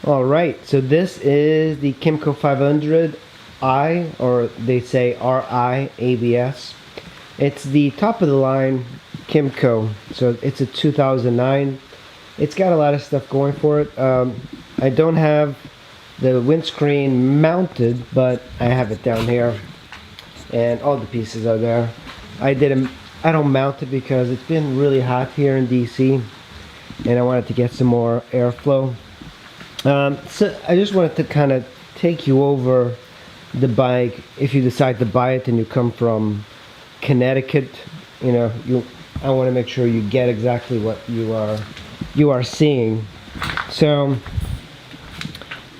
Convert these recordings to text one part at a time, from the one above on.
Alright, so this is the Kymco 500i, or they say RI ABS. It's the top of the line Kymco, so it's a 2009. It's got a lot of stuff going for it. I don't have the windscreen mounted, but I have it down here, and all the pieces are there. I don't mount it because it's been really hot here in DC, and I wanted to get some more airflow. So I just wanted to kind of take you over the bike. If you decide to buy it and you come from Connecticut, you know, I want to make sure you get exactly what you are seeing. So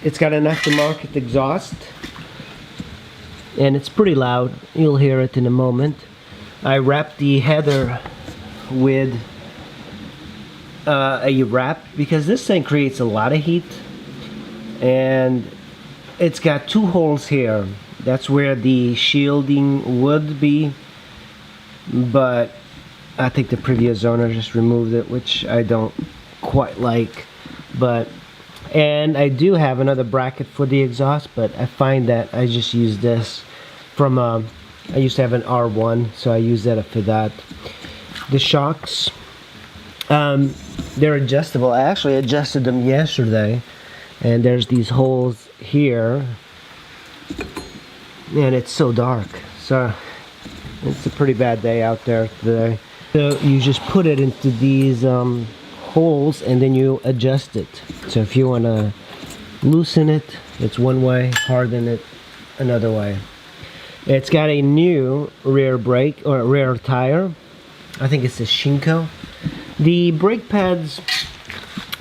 it's got an aftermarket exhaust, and it's pretty loud. You'll hear it in a moment. I wrapped the header with a wrap because this thing creates a lot of heat, and it's got two holes here. That's where the shielding would be, but I think the previous owner just removed it, which I don't quite like. And I do have another bracket for the exhaust, but I find that I just use this from I used to have an R1, so I use that for that. The shocks, they're adjustable. I actually adjusted them yesterday, and there's these holes here, and it's so dark, so it's a pretty bad day out there today. So you just put it into these holes, and then you adjust it. So if you want to loosen it, it's one way, harden it another way. It's got a new rear brake, or rear tire. I think it's a Kymco. The brake pads,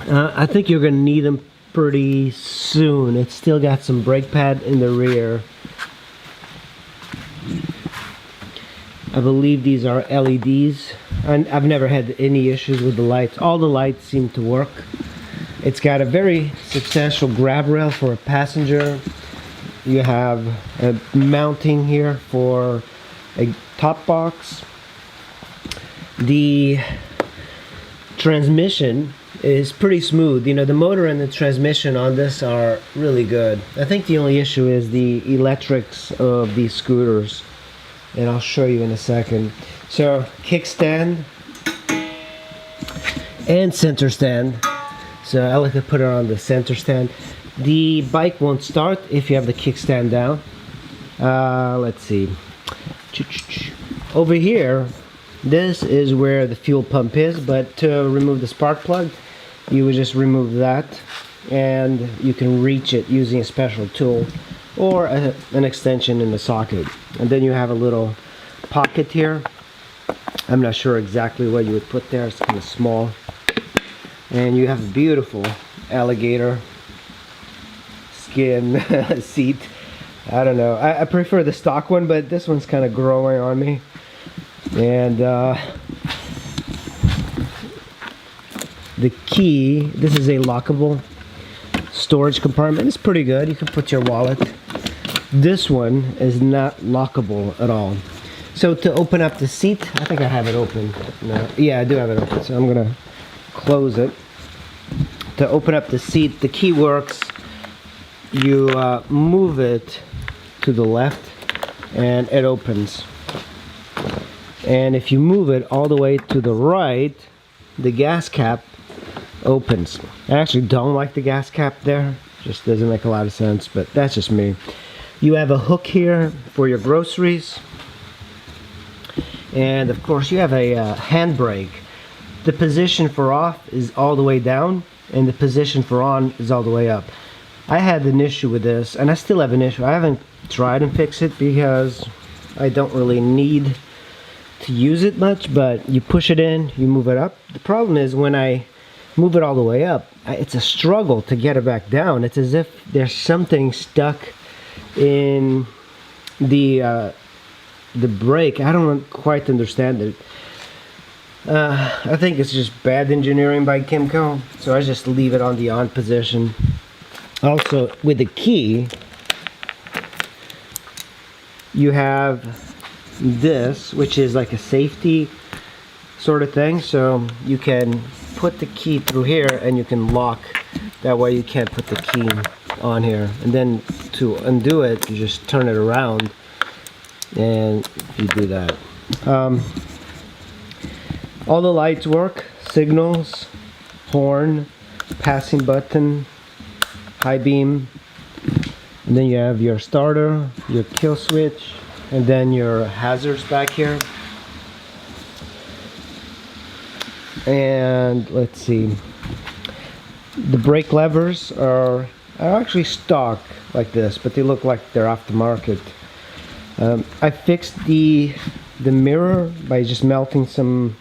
I think you're going to need them pretty soon. It's still got some brake pad in the rear. I believe these are LEDs, and I've never had any issues with the lights. All the lights seem to work. It's got a very substantial grab rail for a passenger. You have a mounting here for a top box. The transmission is pretty smooth. You know, the motor and the transmission on this are really good. I think the only issue is the electrics of these scooters, and I'll show you in a second. So kickstand and center stand. So I like to put it on the center stand. The bike won't start if you have the kickstand down. Let's see. Over here, this is where the fuel pump is, but to remove the spark plug, you would just remove that, and you can reach it using a special tool or an extension in the socket. And then you have a little pocket here. I'm not sure exactly what you would put there. It's kind of small. And you have a beautiful alligator skin seat. I don't know. I prefer the stock one, but this one's kind of growing on me. And the key, this is a lockable storage compartment. It's pretty good. You can put your wallet. This one is not lockable at all. So to open up the seat, I think I have it open. No, yeah, I do have it open. So I'm gonna close it. To open up the seat, the key works. You move it to the left, and it opens. And if you move it all the way to the right, the gas cap opens. I actually don't like the gas cap there. Just doesn't make a lot of sense, but that's just me. You have a hook here for your groceries. And of course you have a handbrake. The position for off is all the way down, and the position for on is all the way up. I had an issue with this, and I still have an issue. I haven't tried and fixed it because I don't really need to use it much, but you push it in, you move it up. The problem is when I move it all the way up, it's a struggle to get it back down. It's as if there's something stuck in the brake. I don't quite understand it. I think it's just bad engineering by Kymco, so I just leave it on the on position. Also, with the key, you have this, which is like a safety sort of thing, so you can put the key through here and you can lock That way you can't put the key on here. And then to undo it, you just turn it around and you do that. All the lights work, signals, horn, passing button, high beam, and then you have your starter, your kill switch, and then your hazards back here. And let's see, the brake levers are actually stock like this, but they look like they're aftermarket. I fixed the mirror by just melting some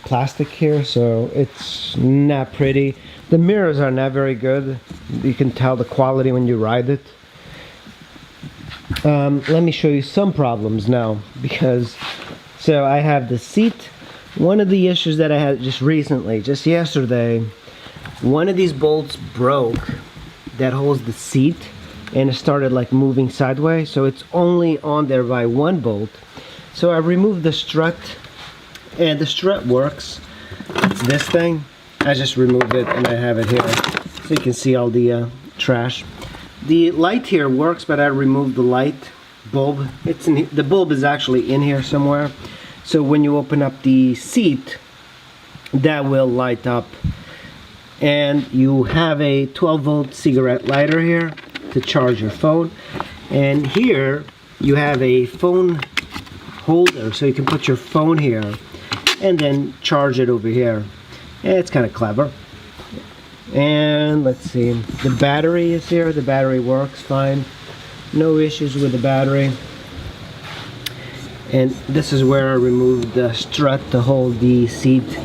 plastic here, so it's not pretty. The mirrors are not very good. You can tell the quality when you ride it. Let me show you some problems now, because so I have the seat. One of the issues that I had just recently, just yesterday, one of these bolts broke that holds the seat, and it started like moving sideways, so it's only on there by one bolt. So I removed the strut, and the strut works. It's this thing. I just removed it and I have it here so you can see all the trash. The light here works, but I removed the light bulb. It's in, the bulb is actually in here somewhere, so when you open up the seat, that will light up. And you have a 12-volt cigarette lighter here to charge your phone, and here you have a phone holder, so you can put your phone here and then charge it over here. It's kind of clever. And let's see, the battery is here. The battery works fine, no issues with the battery. And this is where I removed the strut to hold the seat.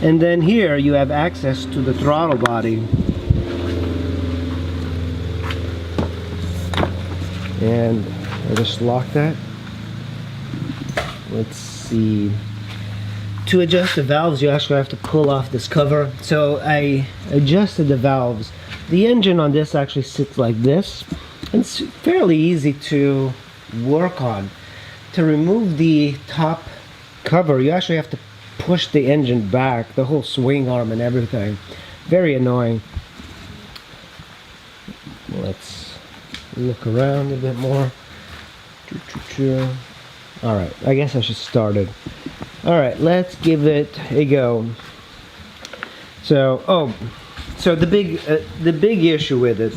And then here you have access to the throttle body. And I just lock that. Let's see. To adjust the valves, you actually have to pull off this cover. So I adjusted the valves. The engine on this actually sits like this. It's fairly easy to work on. To remove the top cover, you actually have to push the engine back, the whole swing arm and everything. Very annoying. Let's look around a bit more. Alright, I guess I should start it. Alright, let's give it a go. So, so the big issue with it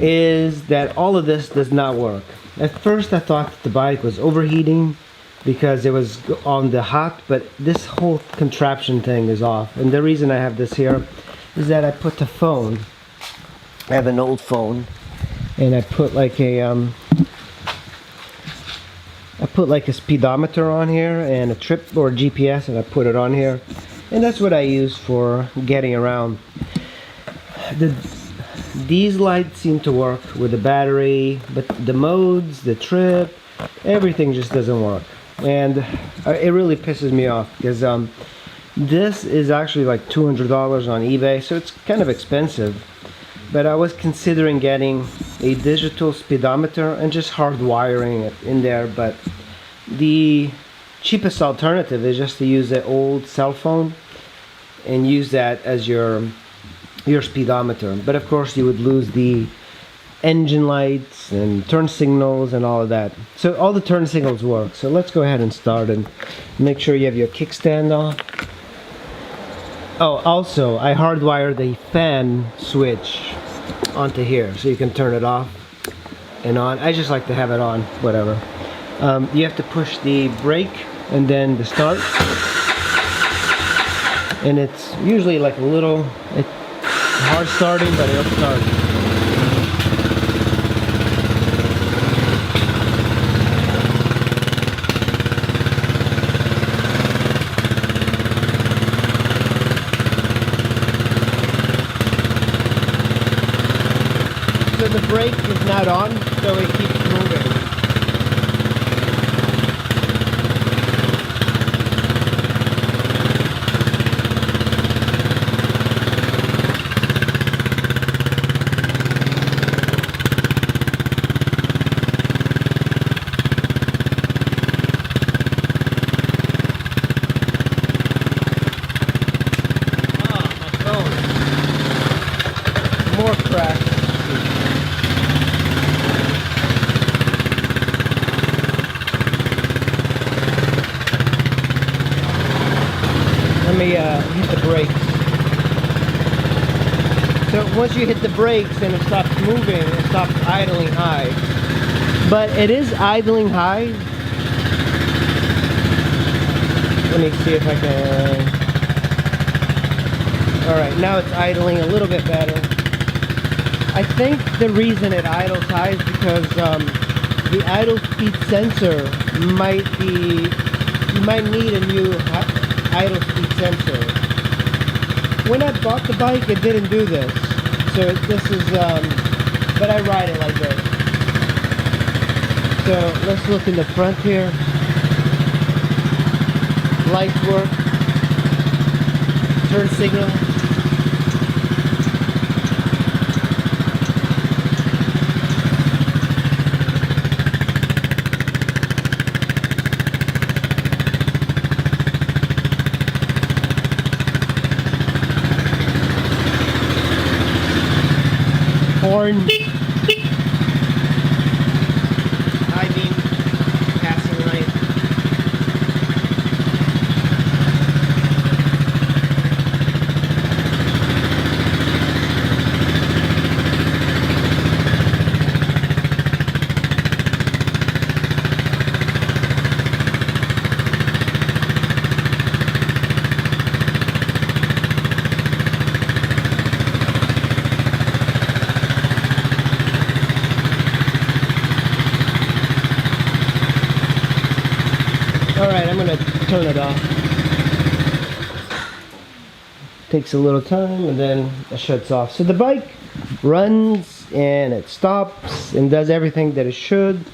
is that all of this does not work. At first I thought that the bike was overheating because it was on the hot, but this whole contraption thing is off. And the reason I have this here is that I put the phone, I have an old phone, and I put like a speedometer on here and a trip or GPS, and I put it on here, and that's what I use for getting around. These lights seem to work with the battery, but the modes, the trip, everything just doesn't work, and it really pisses me off because this is actually like $200 on eBay, so it's kind of expensive. But I was considering getting a digital speedometer and just hardwiring it in there, but the cheapest alternative is just to use an old cell phone and use that as your speedometer. But of course you would lose the engine lights and turn signals and all of that. So all the turn signals work. So let's go ahead and start and make sure you have your kickstand off. Oh, also I hardwired the fan switch onto here so you can turn it off and on. I just like to have it on, whatever. You have to push the brake and then the start, and it's usually like a little, it's hard starting, but it'll start. So the brake is not on, so it keeps moving. torque crack. Let me hit the brakes. So once you hit the brakes and it stops moving, it stops idling high. But it is idling high. Let me see if I can... Alright, now it's idling a little bit better. I think the reason it idles high is because the idle speed sensor might be... You might need a new idle speed sensor. When I bought the bike, it didn't do this. So this is... but I ride it like this. So let's look in the front here. Lights work. Turn signal. Horn. High beam. Passing light. Alright, I'm going to turn it off. Takes a little time and then it shuts off. So the bike runs and it stops and does everything that it should.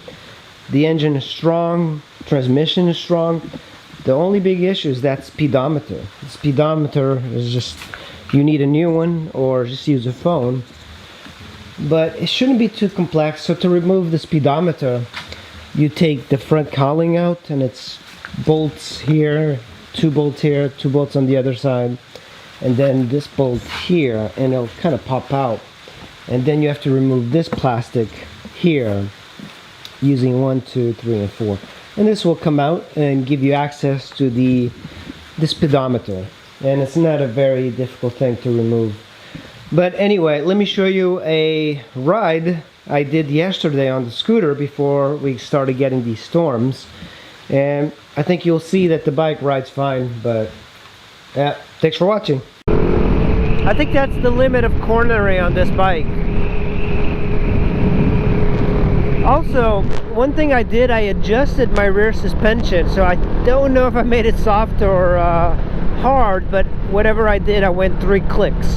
The engine is strong, transmission is strong. The only big issue is that speedometer. The speedometer is just, you need a new one or just use a phone. But it shouldn't be too complex. So to remove the speedometer, you take the front cowling out and it's bolts here, 2 bolts here, 2 bolts on the other side, and then this bolt here, and it'll kind of pop out. And then you have to remove this plastic here using 1, 2, 3, and 4. And this will come out and give you access to the speedometer. And it's not a very difficult thing to remove. But anyway, let me show you a ride I did yesterday on the scooter before we started getting these storms. And I think you'll see that the bike rides fine, but yeah, thanks for watching. I think that's the limit of cornering on this bike. Also, one thing I did, I adjusted my rear suspension, so I don't know if I made it soft or hard, but whatever I did, I went 3 clicks.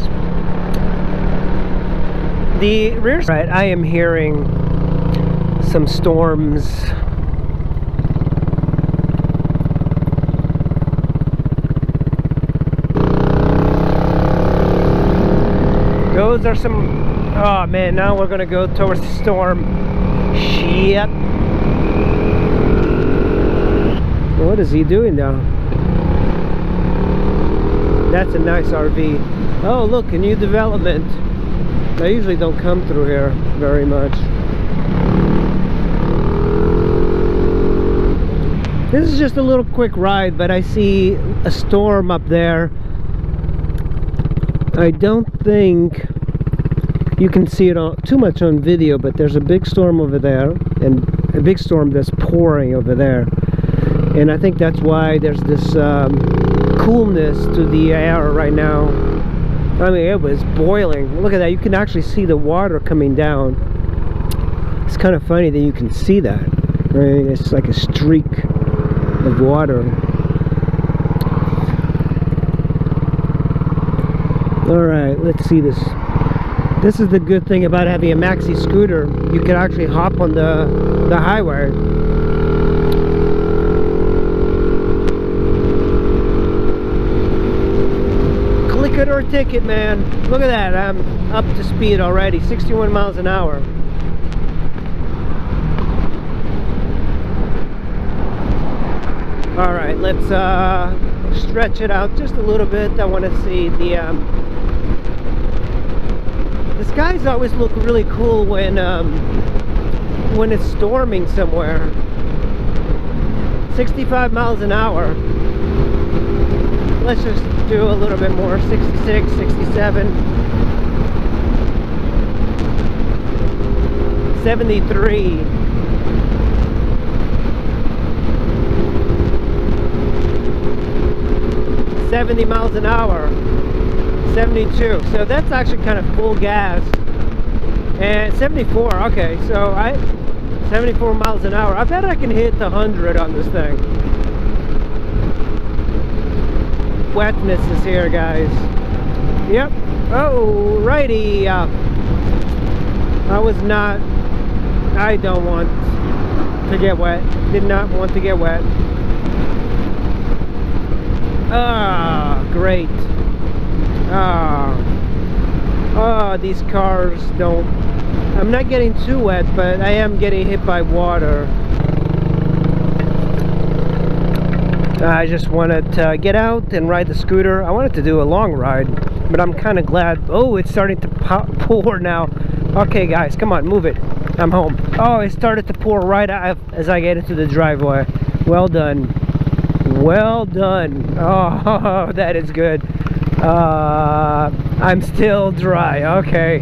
The rear... Right, I am hearing some storms. Those are some... Oh man, now we're gonna go towards the storm. Shit. What is he doing now? That's a nice RV. Oh look, a new development. I usually don't come through here very much. This is just a little quick ride, but I see a storm up there. I don't think you can see it too much on video, but there's a big storm over there and a big storm that's pouring over there. And I think that's why there's this coolness to the air right now. I mean, it was boiling. Look at that. You can actually see the water coming down. It's kind of funny that you can see that. I mean, it's like a streak of water. Alright, let's see this. This is the good thing about having a maxi scooter. You can actually hop on the highway. Click it or ticket, man. Look at that. I'm up to speed already. 61 miles an hour. Alright, let's stretch it out just a little bit. I want to see the... this skies always look really cool when it's storming somewhere. 65 miles an hour. Let's just do a little bit more. 66, 67, 73. 70 miles an hour. 72. So that's actually kind of full gas. And 74. Okay, so 74 miles an hour. I bet I can hit the 100 on this thing. Wetness is here, guys. Yep. Oh, righty. I don't want to get wet. Did not want to get wet. Ah, great. Ah, these cars don't. I'm not getting too wet, but I am getting hit by water. I just wanted to get out and ride the scooter. I wanted to do a long ride, but I'm kind of glad. Oh, it's starting to pour now. Okay, guys, come on, move it. I'm home. Oh, it started to pour right out as I get into the driveway. Well done. Well done. Oh, that is good. I'm still dry. Okay.